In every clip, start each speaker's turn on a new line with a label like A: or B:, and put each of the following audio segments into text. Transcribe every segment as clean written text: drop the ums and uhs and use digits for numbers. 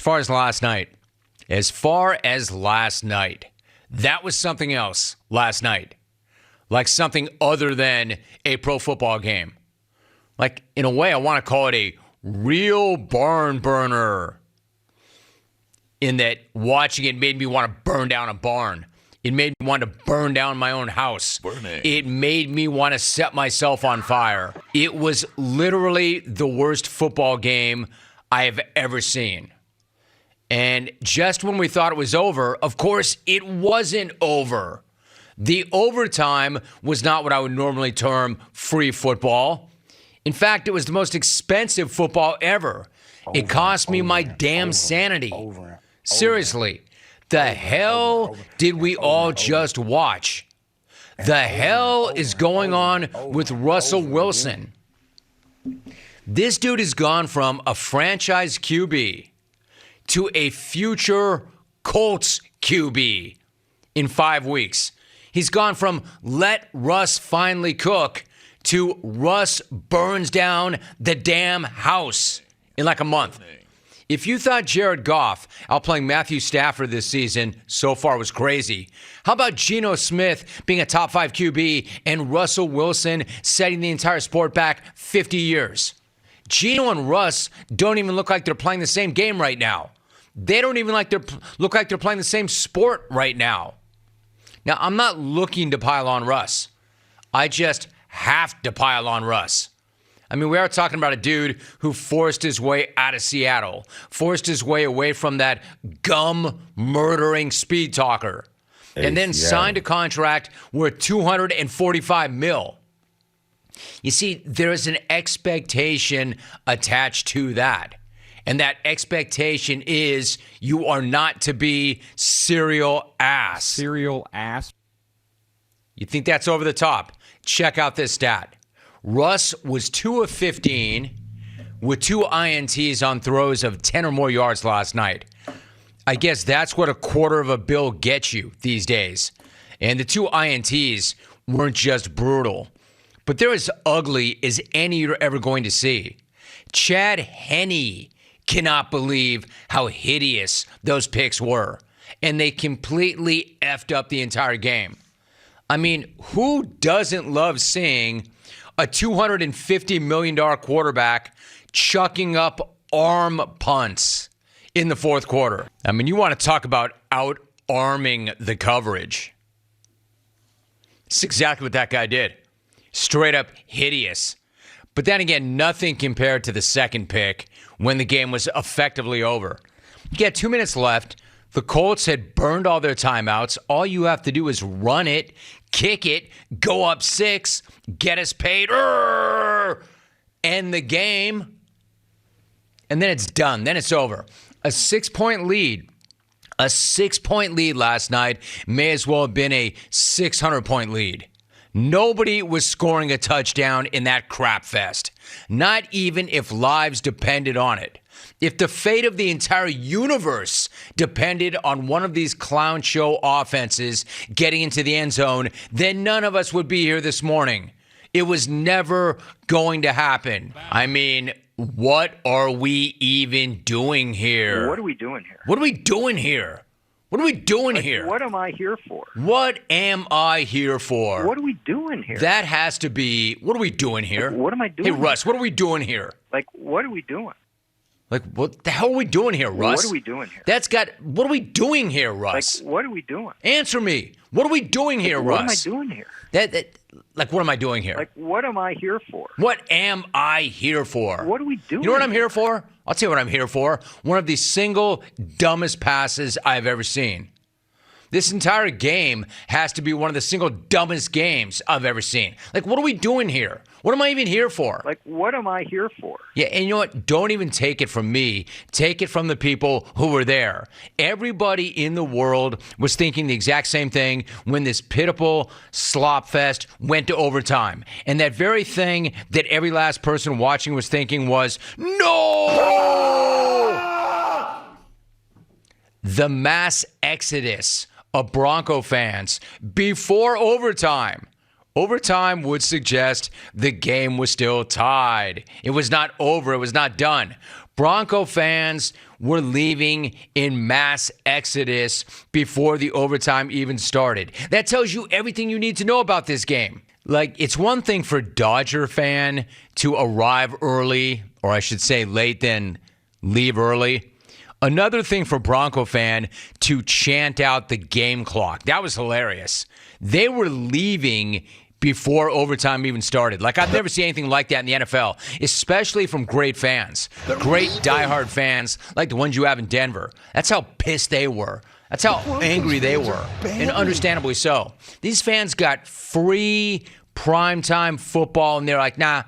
A: far as last night, that was something else last night. Like something other than a pro football game. Like, in a way, I want to call it a real barn burner. In that watching it made me want to burn down a barn. It made me want to burn down my own house.
B: Burning.
A: It made me want to set myself on fire. It was literally the worst football game I have ever seen. And just when we thought it was over, of course, it wasn't over. The overtime was not what I would normally term free football. In fact, it was the most expensive football ever. It cost me my damn sanity. Seriously, the hell did we all just watch? The hell is going on with Russell Wilson? This dude has gone from a franchise QB to a future Colts QB in 5 weeks. He's gone from let Russ finally cook to Russ burns down the damn house in like a month. If you thought Jared Goff outplaying Matthew Stafford this season so far was crazy, how about Geno Smith being a top 5 QB and Russell Wilson setting the entire sport back 50 years? Geno and Russ don't even look like they're playing the same game right now. They don't even look like they're playing the same sport right now. Now, I'm not looking to pile on Russ. I just have to pile on Russ. I mean, we are talking about a dude who forced his way out of Seattle, forced his way away from that gum-murdering speed talker, and then signed a contract worth $245 million. You see, there is an expectation attached to that. And that expectation is you are not to be serial ass.
C: Serial ass?
A: You think that's over the top? Check out this stat. Russ was 2 of 15 with 2 INTs on throws of 10 or more yards last night. I guess that's what $250 million gets you these days. And the 2 INTs weren't just brutal, but they're as ugly as any you're ever going to see. Chad Henne cannot believe how hideous those picks were. And they completely effed up the entire game. I mean, who doesn't love seeing a $250 million quarterback chucking up arm punts in the fourth quarter? I mean, you want to talk about out-arming the coverage. It's exactly what that guy did. Straight up hideous. But then again, nothing compared to the second pick when the game was effectively over. You got 2 minutes left. The Colts had burned all their timeouts. All you have to do is run it, kick it, go up 6, get us paid, end the game, and then it's done. Then it's over. A 6-point lead. A 6-point lead last night may as well have been a 600-point lead. Nobody was scoring a touchdown in that crap fest. Not even if lives depended on it. If the fate of the entire universe depended on one of these clown show offenses getting into the end zone, then none of us would be here this morning. It was never going to happen. I mean, what are we even doing here?
D: What are we doing here?
A: What are we doing here? What are we doing here?
D: What am I here for?
A: What am I here for?
D: What are we doing here?
A: That has to be, what are we doing here?
D: What am I doing?
A: Hey, Russ, what are we doing here?
D: What are we doing?
A: What the hell are we doing here, Russ?
D: What are we doing here?
A: What are we doing here, Russ?
D: What are we doing?
A: Answer me. What are we doing here, Russ?
D: What am I doing here?
A: What am I doing here?
D: What am I here for?
A: What am I here for?
D: What are we doing?
A: You know what I'm here for? I'll tell you what I'm here for. One of the single dumbest passes I've ever seen. This entire game has to be one of the single dumbest games I've ever seen. What are we doing here? What am I even here for?
D: What am I here for?
A: Yeah, and you know what? Don't even take it from me. Take it from the people who were there. Everybody in the world was thinking the exact same thing when this pitiful slop fest went to overtime. And that very thing that every last person watching was thinking was, no! The mass exodus of Bronco fans before overtime. Overtime would suggest the game was still tied. It was not over. It was not done. Bronco fans were leaving in mass exodus before the overtime even started. That tells you everything you need to know about this game. Like, it's one thing for Dodger fan to arrive early, or I should say late, then leave early. Another thing for Bronco fan to chant out the game clock. That was hilarious. They were leaving before overtime even started. Like, I've never seen anything like that in the NFL, especially from great fans, great diehard fans like the ones you have in Denver. That's how pissed they were. That's how angry they were, and understandably so. These fans got free primetime football, and they're like, nah,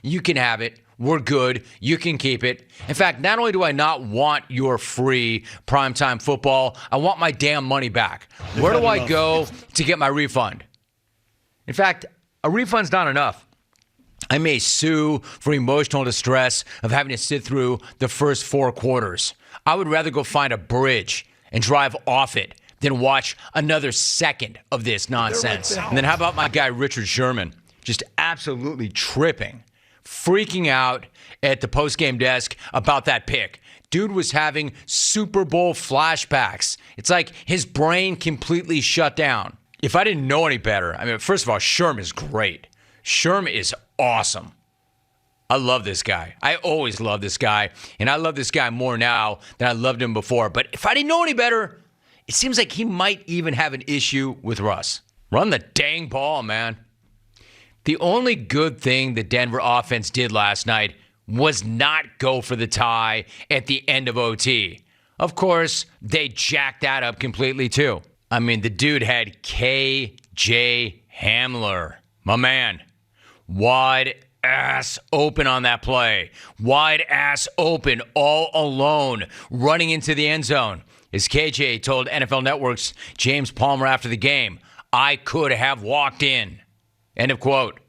A: you can have it. We're good. You can keep it. In fact, not only do I not want your free primetime football, I want my damn money back. Where do I go to get my refund? In fact, a refund's not enough. I may sue for emotional distress of having to sit through the first 4 quarters. I would rather go find a bridge and drive off it than watch another second of this nonsense. And then how about my guy Richard Sherman? Just absolutely tripping, freaking out at the postgame desk about that pick. Dude was having Super Bowl flashbacks. It's like his brain completely shut down. If I didn't know any better, I mean, first of all, Sherm is great. Sherm is awesome. I love this guy. I always love this guy, and I love this guy more now than I loved him before. But if I didn't know any better, it seems like he might even have an issue with Russ. Run the dang ball, man. The only good thing the Denver offense did last night was not go for the tie at the end of OT. Of course, they jacked that up completely too. I mean, the dude had K.J. Hamler, my man, wide ass open on that play. Wide ass open, all alone, running into the end zone. As KJ told NFL Network's James Palmer after the game, I could have walked in. End of quote.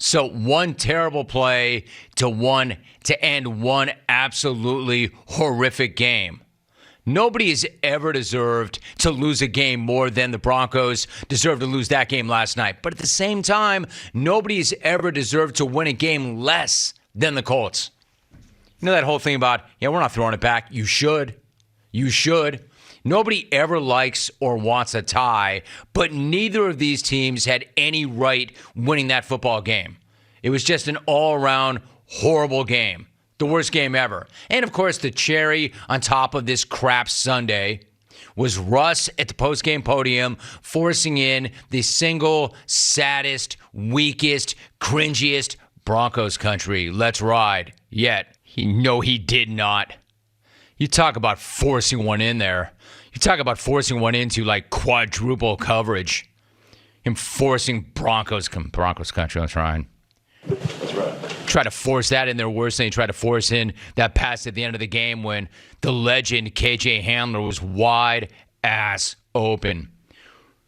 A: So one terrible play to end one absolutely horrific game. Nobody has ever deserved to lose a game more than the Broncos deserved to lose that game last night. But at the same time, nobody has ever deserved to win a game less than the Colts. You know that whole thing about, we're not throwing it back. You should. You should. Nobody ever likes or wants a tie, but neither of these teams had any right winning that football game. It was just an all-around horrible game. The worst game ever. And, of course, the cherry on top of this crap Sunday was Russ at the postgame podium forcing in the single saddest, weakest, cringiest Broncos country. Let's ride. Yet, he did not. You talk about forcing one in there. You talk about forcing one into, like, quadruple coverage. Him forcing Broncos country. Let's ride.
B: That's right.
A: Try to force that in there worse than he tried to force in that pass at the end of the game when the legend KJ Hamler was wide ass open.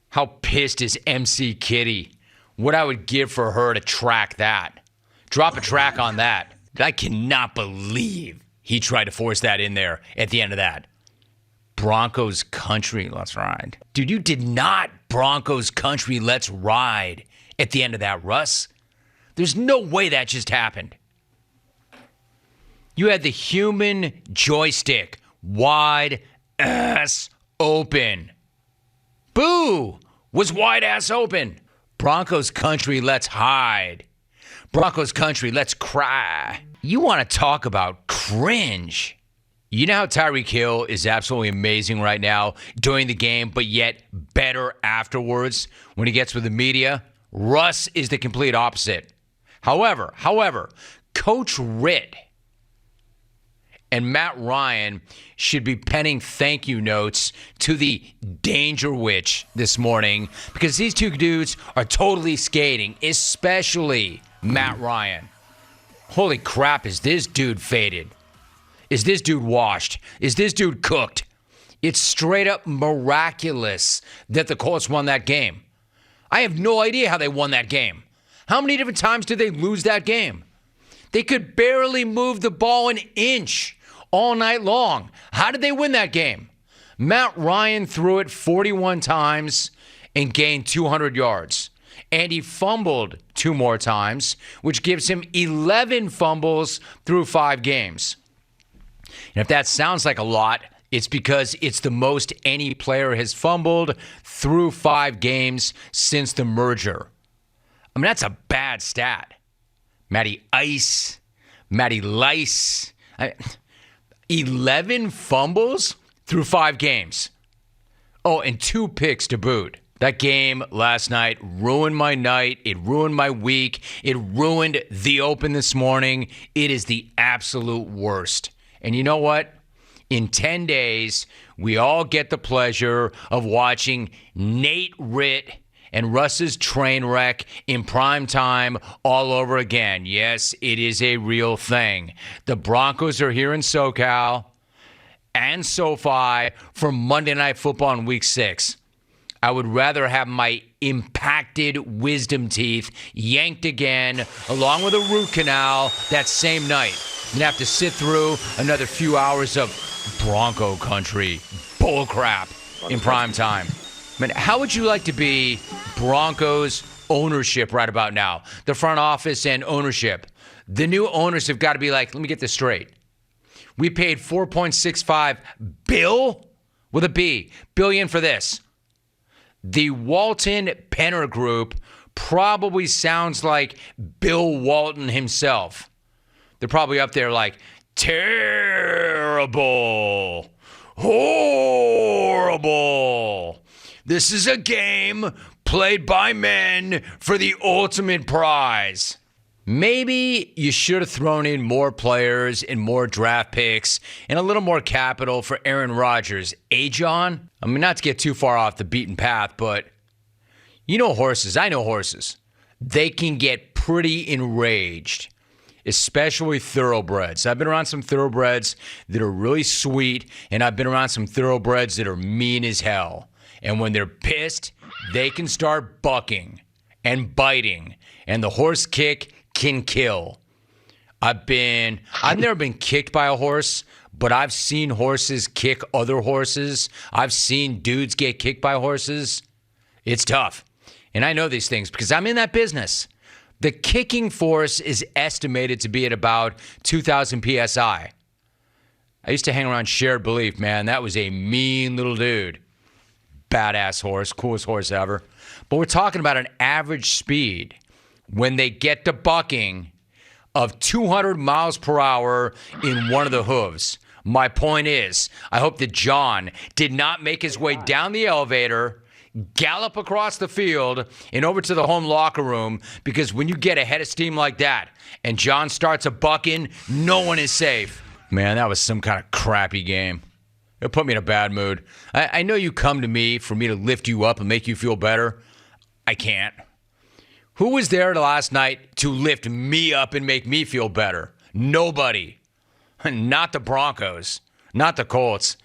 A: How pissed is MC Kitty? What I would give for her to track that. Drop a track on that. I cannot believe he tried to force that in there at the end of that. Broncos country, let's ride. Dude, you did not Broncos country, let's ride at the end of that, Russ. There's no way that just happened. You had the human joystick wide ass open. Boo! Was wide ass open. Broncos country, let's hide. Broncos country, let's cry. You want to talk about cringe? You know how Tyreek Hill is absolutely amazing right now during the game, but yet better afterwards when he gets with the media? Russ is the complete opposite. However, Coach Ritt and Matt Ryan should be penning thank you notes to the Danger Witch this morning because these two dudes are totally skating, especially Matt Ryan. Holy crap, is this dude faded? Is this dude washed? Is this dude cooked? It's straight up miraculous that the Colts won that game. I have no idea how they won that game. How many different times did they lose that game? They could barely move the ball an inch all night long. How did they win that game? Matt Ryan threw it 41 times and gained 200 yards. And he fumbled 2 more times, which gives him 11 fumbles through 5 games. And if that sounds like a lot, it's because it's the most any player has fumbled through 5 games since the merger. I mean, that's a bad stat. Matty Ice, Matty Lice. 11 fumbles through 5 games. Oh, and 2 picks to boot. That game last night ruined my night. It ruined my week. It ruined the Open this morning. It is the absolute worst. And you know what? In 10 days, we all get the pleasure of watching Nate Ritt and Russ's train wreck in prime time all over again. Yes, it is a real thing. The Broncos are here in SoCal and SoFi for Monday Night Football in Week 6. I would rather have my impacted wisdom teeth yanked again, along with a root canal, that same night, than have to sit through another few hours of Bronco Country bullcrap in prime time. I mean, how would you like to be Broncos ownership right about now? The front office and ownership. The new owners have got to be like, let me get this straight. We paid $4.65 with a B, billion for this. The Walton Penner Group probably sounds like Bill Walton himself. They're probably up there like, terrible, horrible. This is a game played by men for the ultimate prize. Maybe you should have thrown in more players and more draft picks and a little more capital for Aaron Rodgers. John? I mean, not to get too far off the beaten path, but you know horses. I know horses. They can get pretty enraged, especially thoroughbreds. I've been around some thoroughbreds that are really sweet, and I've been around some thoroughbreds that are mean as hell. And when they're pissed, they can start bucking and biting, and the horse kick can kill. I've never been kicked by a horse, but I've seen horses kick other horses. I've seen dudes get kicked by horses. It's tough. And I know these things because I'm in that business. The kicking force is estimated to be at about 2,000 PSI. I used to hang around Shared Belief, man. That was a mean little dude. Badass horse, coolest horse ever. But we're talking about an average speed when they get to bucking of 200 miles per hour in one of the hooves. My point is, I hope that John did not make his way down the elevator, gallop across the field, and over to the home locker room, because when you get a head of steam like that and John starts a bucking, no one is safe. Man, that was some kind of crappy game. It put me in a bad mood. I know you come to me for me to lift you up and make you feel better. I can't. Who was there last night to lift me up and make me feel better? Nobody. Not the Broncos. Not the Colts.